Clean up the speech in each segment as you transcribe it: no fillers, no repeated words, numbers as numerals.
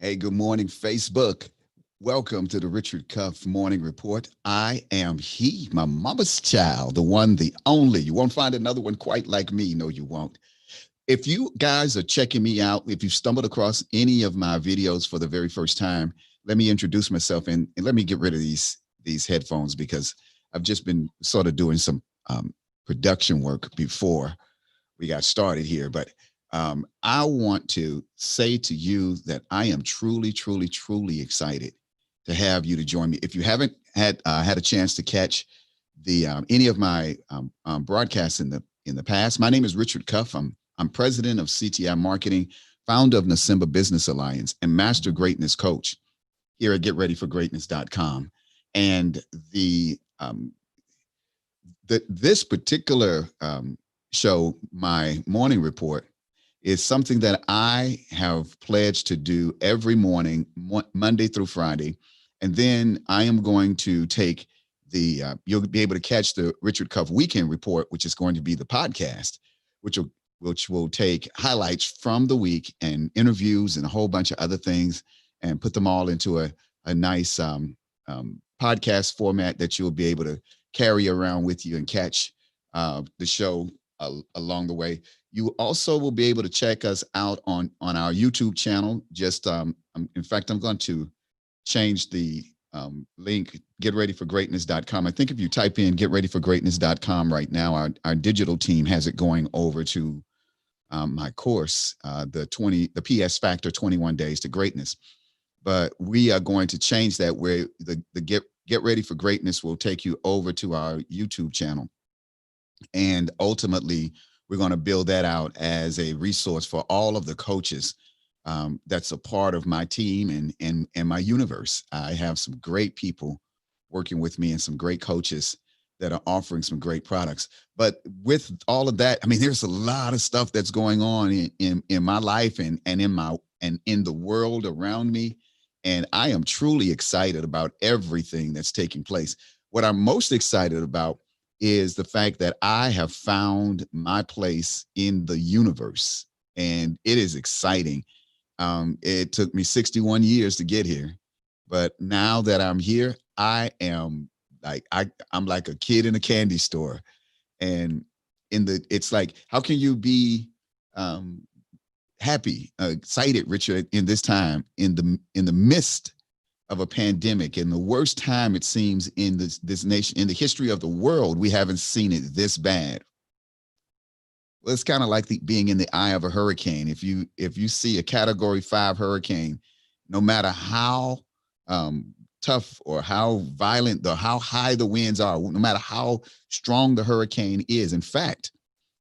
Hey, good morning, Facebook. Welcome to the Richard Cuff Morning Report. I am he, my mama's child, the one, the only. You won't find another one quite like me. No, you won't. If you guys are checking me out, if you stumbled across any of my videos for the very first time, let me introduce myself and let me get rid of these headphones because I've just been sort of doing some production work before we got started here. But I want to say to you that I am truly, truly, truly excited to have you to join me. If you haven't had a chance to catch the any of my broadcasts in the past, my name is Richard Cuff. I'm president of CTI Marketing, founder of Nasimba Business Alliance, and master greatness coach here at GetReadyForGreatness.com. And this particular show, my morning report, is something that I have pledged to do every morning, Monday through Friday. And then I am going to take you'll be able to catch the Richard Cuff Weekend Report, which is going to be the podcast, which will take highlights from the week and interviews and a whole bunch of other things and put them all into a nice podcast format that you'll be able to carry around with you and catch the show along the way. You also will be able to check us out on our YouTube channel. Just in fact, I'm going to change the link, getreadyforgreatness.com. I think if you type in getreadyforgreatness.com right now, our digital team has it going over to my course, the PS Factor 21 Days to Greatness. But we are going to change that where the Get Ready for Greatness will take you over to our YouTube channel. And ultimately, we're going to build that out as a resource for all of the coaches that's a part of my team and my universe. I have some great people working with me and some great coaches that are offering some great products. But with all of that, I mean, there's a lot of stuff that's going on in my life and in the world around me. And I am truly excited about everything that's taking place. What I'm most excited about is the fact that I have found my place in the universe, and it is exciting. It took me 61 years to get here, but now that I'm here, I am I'm like a kid in a candy store, and it's like, how can you be happy, excited, Richard, in this time, in the midst of a pandemic, in the worst time it seems in this nation, in the history of the world? We haven't seen it this bad. Well, it's kind of like being in the eye of a hurricane. If you see a Category 5 hurricane, no matter how tough or how violent how high the winds are, no matter how strong the hurricane is, in fact,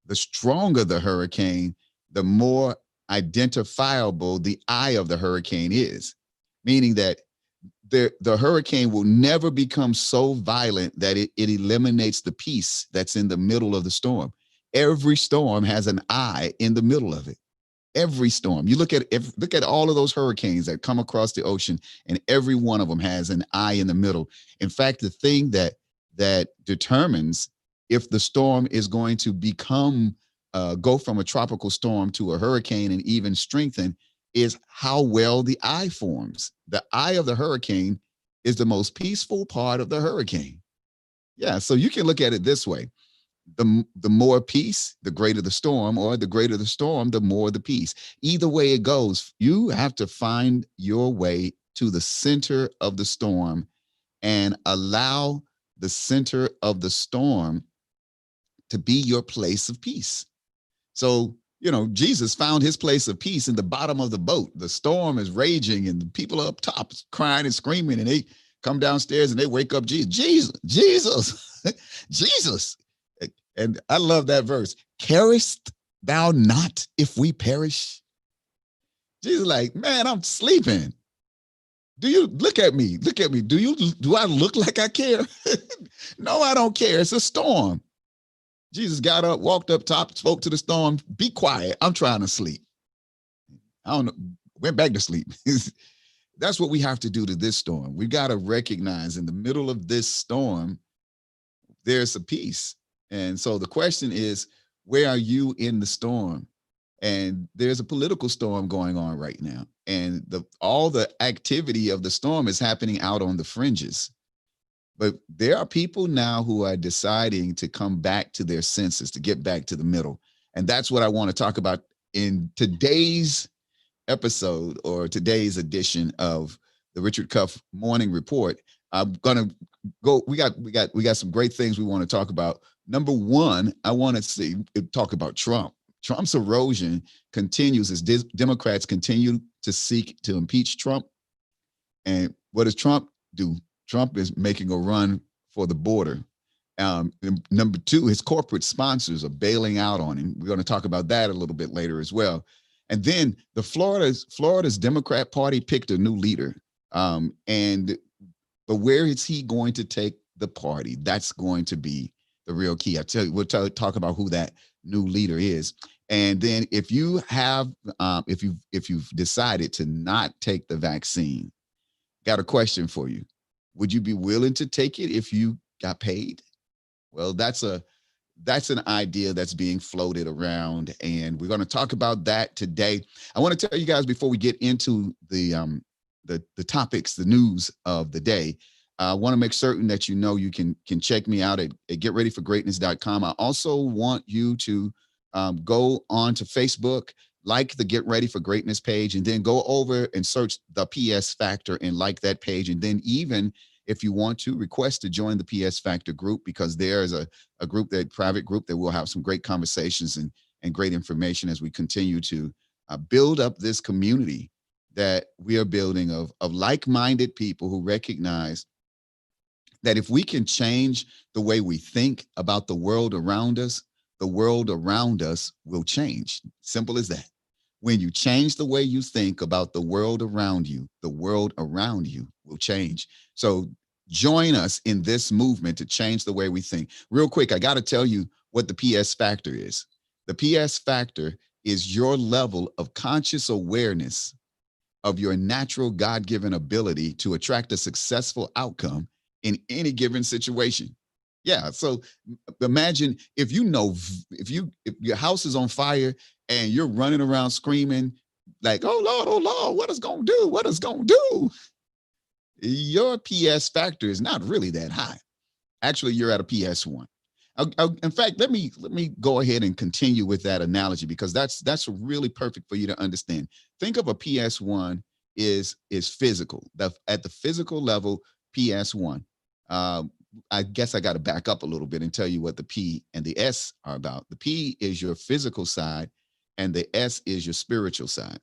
the stronger the hurricane, the more identifiable the eye of the hurricane is, meaning that the hurricane will never become so violent that it eliminates the peace that's in the middle of the storm. Every storm has an eye in the middle of it. Every storm. You look at all of those hurricanes that come across the ocean, and every one of them has an eye in the middle. In fact, the thing that determines if the storm is going to go from a tropical storm to a hurricane and even strengthen is how well the eye forms. The eye of the hurricane is the most peaceful part of the hurricane. Yeah, so you can look at it this way. The more peace, the greater the storm, or the greater the storm, the more the peace. Either way it goes, you have to find your way to the center of the storm and allow the center of the storm to be your place of peace. So, Jesus found his place of peace in the bottom of the boat. The storm is raging and the people up top crying and screaming, and they come downstairs and they wake up Jesus, Jesus. And I love that verse. Carest thou not if we perish? Jesus like, man, I'm sleeping. Do you look at me? Look at me. Do I look like I care? No, I don't care. It's a storm. Jesus got up, walked up top, spoke to the storm. Be quiet. I'm trying to sleep. I don't know. Went back to sleep. That's what we have to do to this storm. We got to recognize in the middle of this storm, there's a peace. And so the question is, where are you in the storm? And there's a political storm going on right now. And all the activity of the storm is happening out on the fringes. But there are people now who are deciding to come back to their senses, to get back to the middle. And that's what I want to talk about in today's episode or today's edition of the Richard Cuff Morning Report. I'm gonna go. We got some great things we want to talk about. Number one, I want to talk about Trump. Trump's erosion continues as Democrats continue to seek to impeach Trump. And what does Trump do? Trump is making a run for the border. Number two, his corporate sponsors are bailing out on him. We're going to talk about that a little bit later as well. And then Florida's Democrat Party picked a new leader. But where is he going to take the party? That's going to be the real key. I tell you, we'll talk about who that new leader is. And then if you have, if you've decided to not take the vaccine, got a question for you. Would you be willing to take it if you got paid? Well, that's an idea that's being floated around, and we're going to talk about that today. I want to tell you guys before we get into the topics, the news of the day. I want to make certain that you can check me out at getreadyforgreatness.com. I also want you to go on to Facebook, like the Get Ready for Greatness page, and then go over and search the PS Factor and like that page. And then even if you want to, request to join the PS Factor group, because there is a private group that will have some great conversations and great information as we continue to build up this community that we are building of like-minded people who recognize that if we can change the way we think about the world around us, the world around us will change. Simple as that. When you change the way you think about the world around you, the world around you will change. So join us in this movement to change the way we think. Real quick, I got to tell you what the PS Factor is. The PS Factor is your level of conscious awareness of your natural God-given ability to attract a successful outcome in any given situation. Yeah. So imagine if your house is on fire and you're running around screaming like, oh Lord, what is going to do? What is going to do? Your PS Factor is not really that high. Actually, you're at a PS1. In fact, let me go ahead and continue with that analogy, because that's really perfect for you to understand. Think of a PS1 is physical. At the physical level, PS1. I guess I got to back up a little bit and tell you what the P and the S are about. The P is your physical side, and the S is your spiritual side.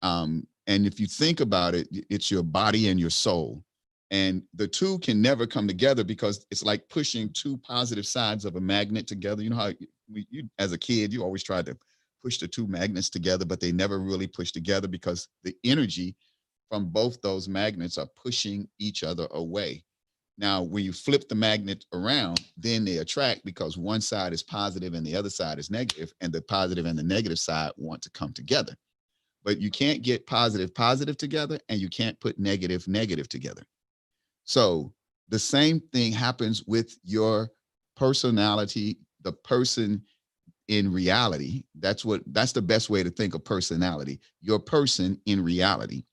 And if you think about it, it's your body and your soul. And the two can never come together, because it's like pushing two positive sides of a magnet together. You know how you as a kid, you always tried to push the two magnets together, but they never really push together because the energy from both those magnets are pushing each other away. Now, when you flip the magnet around, then they attract, because one side is positive and the other side is negative, and the positive and the negative side want to come together. But you can't get positive together, and you can't put negative together. So the same thing happens with your personality, the person in reality. That's the best way to think of personality, your person in reality.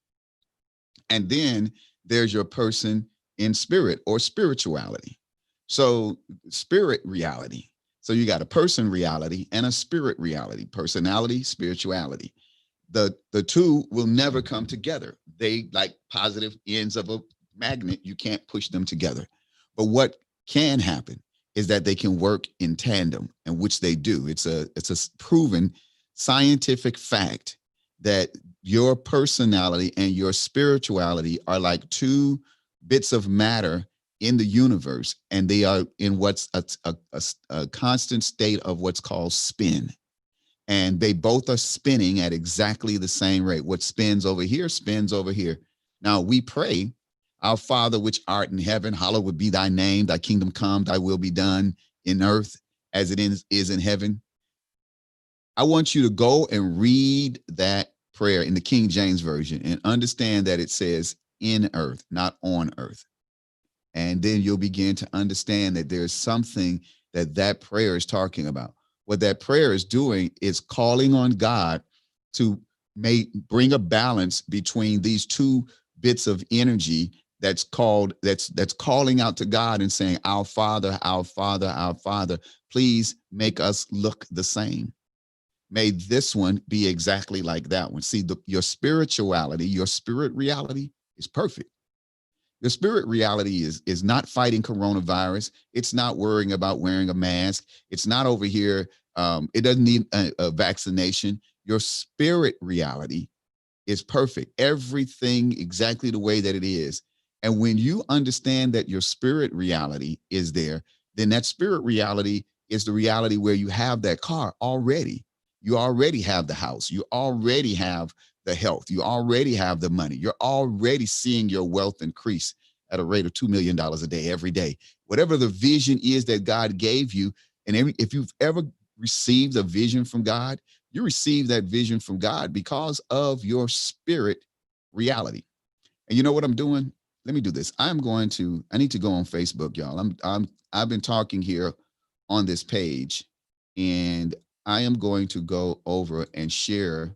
And then there's your person in spirit or spirituality. So spirit reality. So you got a person reality and a spirit reality, personality, spirituality. The two will never come together. They like positive ends of a magnet. You can't push them together. But what can happen is that they can work in tandem, and which they do. It's a proven scientific fact that your personality and your spirituality are like two bits of matter in the universe, and they are in what's a constant state of what's called spin. And they both are spinning at exactly the same rate. What spins over here spins over here. Now we pray, our Father which art in heaven, hallowed be thy name, thy kingdom come, thy will be done in earth as it is in heaven. I want you to go and read that prayer in the King James Version and understand that it says in earth, not on earth. And then you'll begin to understand that there's something that prayer is talking about. What that prayer is doing is calling on God to bring a balance between these two bits of energy that's calling out to God and saying, our Father, our Father, our Father, please make us look the same. May this one be exactly like that one. See, your spirituality, your spirit reality is perfect. The spirit reality is not fighting coronavirus. It's not worrying about wearing a mask. It's not over here. It doesn't need a vaccination. Your spirit reality is perfect. Everything exactly the way that it is. And when you understand that your spirit reality is there, then that spirit reality is the reality where you have that car already. You already have the house. You already have the health. You already have the money. You're already seeing your wealth increase at a rate of $2 million a day, every day. Whatever the vision is that God gave you, and if you've ever received a vision from God, you receive that vision from God because of your spirit reality. And you know what I'm doing? Let me do this. I need to go on Facebook, y'all. I've been talking here on this page, and I am going to go over and share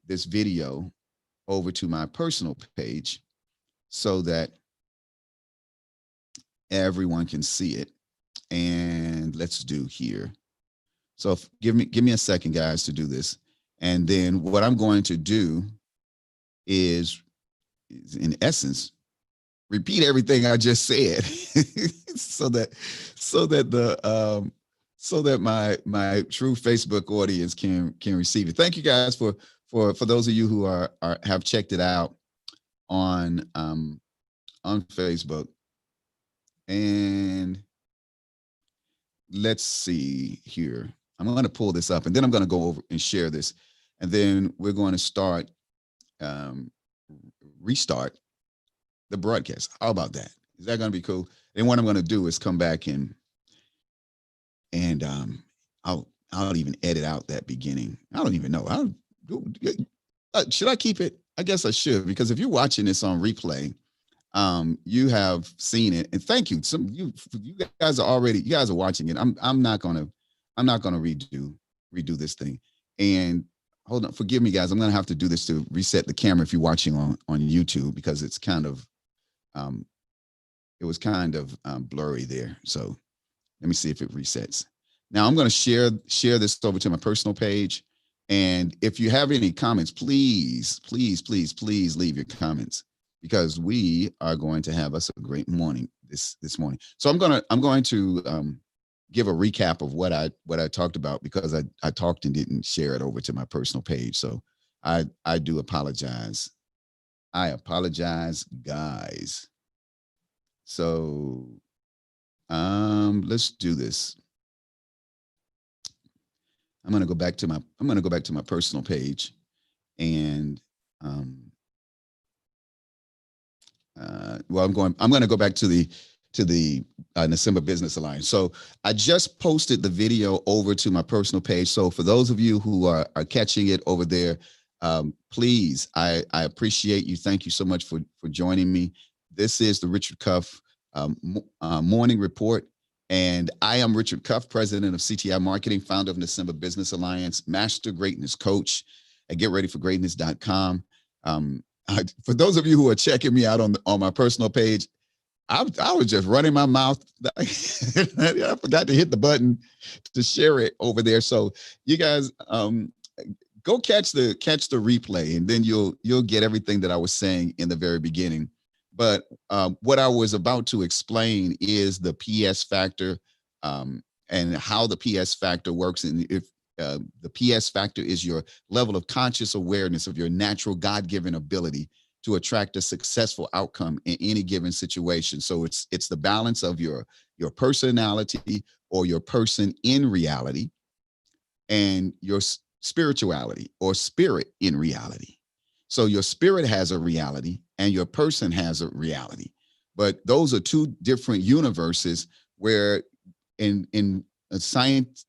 this video over to my personal page so that everyone can see it. And let's do here. So give me a second, guys, to do this. And then what I'm going to do is in essence, repeat everything I just said so that my true Facebook audience can receive it. Thank you guys for those of you who are have checked it out on Facebook. And let's see here. I'm going to pull this up, and then I'm going to go over and share this, and then we're going to start restart the broadcast. How about that? Is that going to be cool? And what I'm going to do is come back and I'll even edit out that beginning. I don't even know. Should I keep it? I guess I should, because if you're watching this on replay, you have seen it, and thank you. You guys are watching it. I'm not gonna redo this thing. And hold on, forgive me, guys. I'm gonna have to do this to reset the camera if you're watching on YouTube, because it's kind of it was kind of blurry there. So let me see if it resets. Now I'm going to share this over to my personal page. And if you have any comments, please leave your comments, because we are going to have us a great morning this morning. So I'm going to give a recap of what I talked about, because I talked and didn't share it over to my personal page. So I do apologize. I apologize, guys. So let's do this. I'm going to go back to my personal page, and I'm going to go back to the Nasimba Business Alliance. So I just posted the video over to my personal page. So for those of you who are catching it over there, please, I appreciate you. Thank you so much for joining me. This is the Richard Cuff Morning Report. And I am Richard Cuff, president of CTI Marketing, founder of Nasimba Business Alliance, master greatness coach at getreadyforgreatness.com. For those of you who are checking me out on my personal page, I was just running my mouth. I forgot to hit the button to share it over there. So you guys, go catch the replay, and then you'll get everything that I was saying in the very beginning. But what I was about to explain is the PS factor, and how the PS factor works. And if the PS factor is your level of conscious awareness of your natural God-given ability to attract a successful outcome in any given situation. So it's the balance of your personality, or your person in reality, and your spirituality, or spirit in reality. So your spirit has a reality and your person has a reality. But those are two different universes, where in science,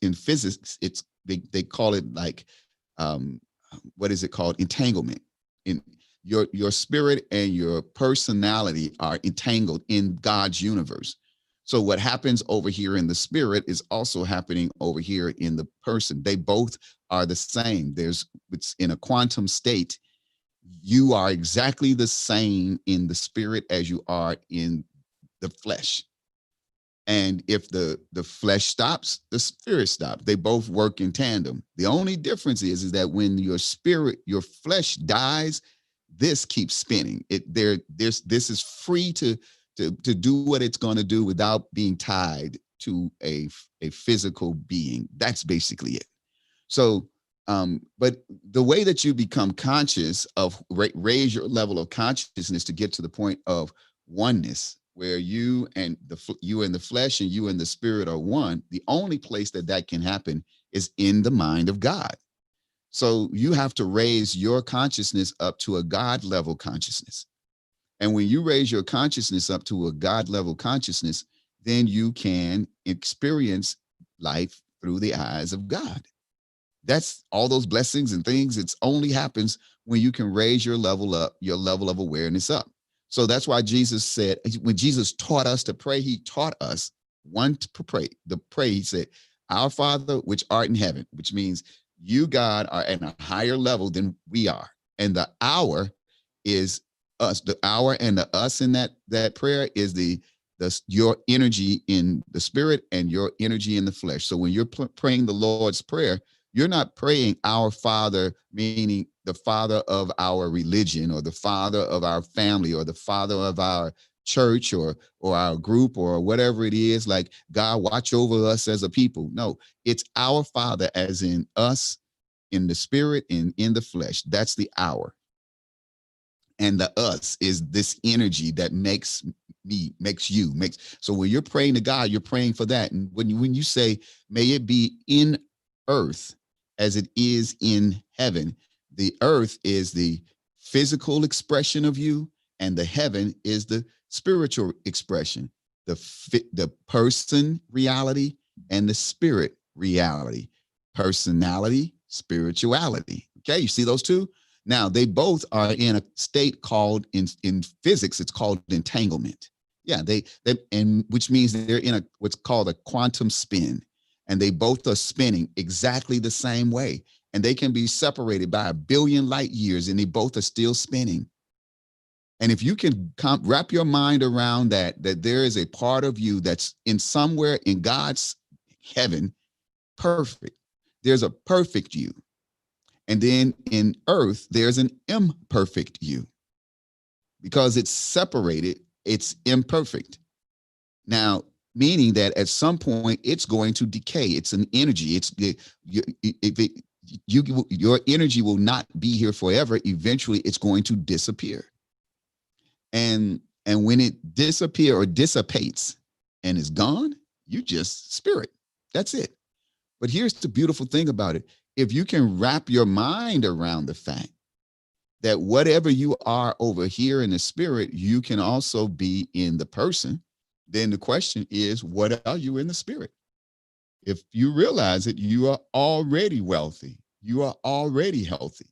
in physics, they call it like what is it called? Entanglement. In your spirit and your personality are entangled in God's universe. So what happens over here in the spirit is also happening over here in the person. They both are the same. It's in a quantum state. You are exactly the same in the spirit as you are in the flesh. And if the flesh stops, the spirit stops. They both work in tandem. The only difference is that when your flesh dies, this keeps spinning. This is free to do what it's going to do without being tied to a physical being. That's basically it. So, but the way that you become conscious of raise your level of consciousness to get to the point of oneness, where you and the flesh and you and the spirit are one. The only place that can happen is in the mind of God. So you have to raise your consciousness up to a God level consciousness. And when you raise your consciousness up to a God level consciousness, then you can experience life through the eyes of God. That's all those blessings and things. It only happens when you can raise your level of awareness up. So that's why Jesus said, when Jesus taught us to pray, he taught us pray. He said, our Father, which art in heaven, which means you, God, are at a higher level than we are. And the hour is us. The hour and the us in that prayer is your energy in the spirit and your energy in the flesh. So when you're praying the Lord's Prayer, you're not praying our Father, meaning the Father of our religion or the Father of our family or the Father of our church or our group or whatever it is, like God watch over us as a people. No, it's our Father as in us, in the spirit and in the flesh. That's the hour. And the us is this energy that makes you. So when you're praying to God, you're praying for that. And when you say, may it be in earth as it is in heaven, the earth is the physical expression of you, and the heaven is the spiritual expression, the person reality and the spirit reality, personality, spirituality. Okay, you see those two? Now, they both are in a state called in physics, it's called entanglement. Yeah, and which means they're in what's called a quantum spin, and they both are spinning exactly the same way. And they can be separated by 1 billion light years, and they both are still spinning. And if you can wrap your mind around that there is a part of you that's in somewhere in God's heaven, perfect. There's a perfect you. And then in earth, there's an imperfect you. Because it's separated, it's imperfect. Now, meaning that at some point it's going to decay. It's an energy. Your energy will not be here forever. Eventually, it's going to disappear. And when it disappears or dissipates and is gone, you just spirit. That's it. But here's the beautiful thing about it. If you can wrap your mind around the fact that whatever you are over here in the spirit, you can also be in the person, then the question is, what are you in the spirit? If you realize it, you are already wealthy. You are already healthy.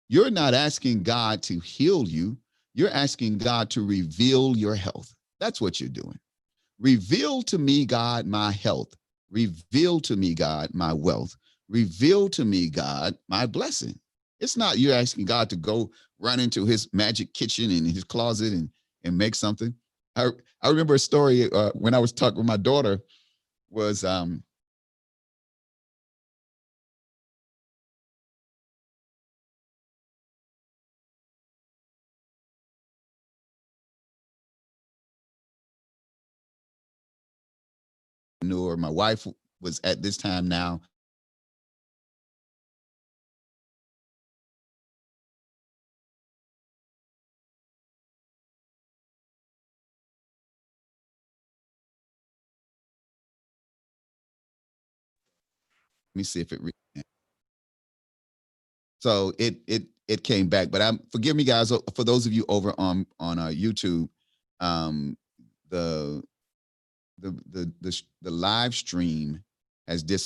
You're not asking God to heal you. You're asking God to reveal your health. That's what you're doing. Reveal to me, God, my health. Reveal to me, God, my wealth. Reveal to me, God, my blessing. It's not you're asking God to go run into his magic kitchen and his closet and make something. I remember a story when I was talking with my daughter was knew her. My wife was at this time now. Let me see if it. So it came back, but forgive me, guys, for those of you over on YouTube. Um, the the live stream has dis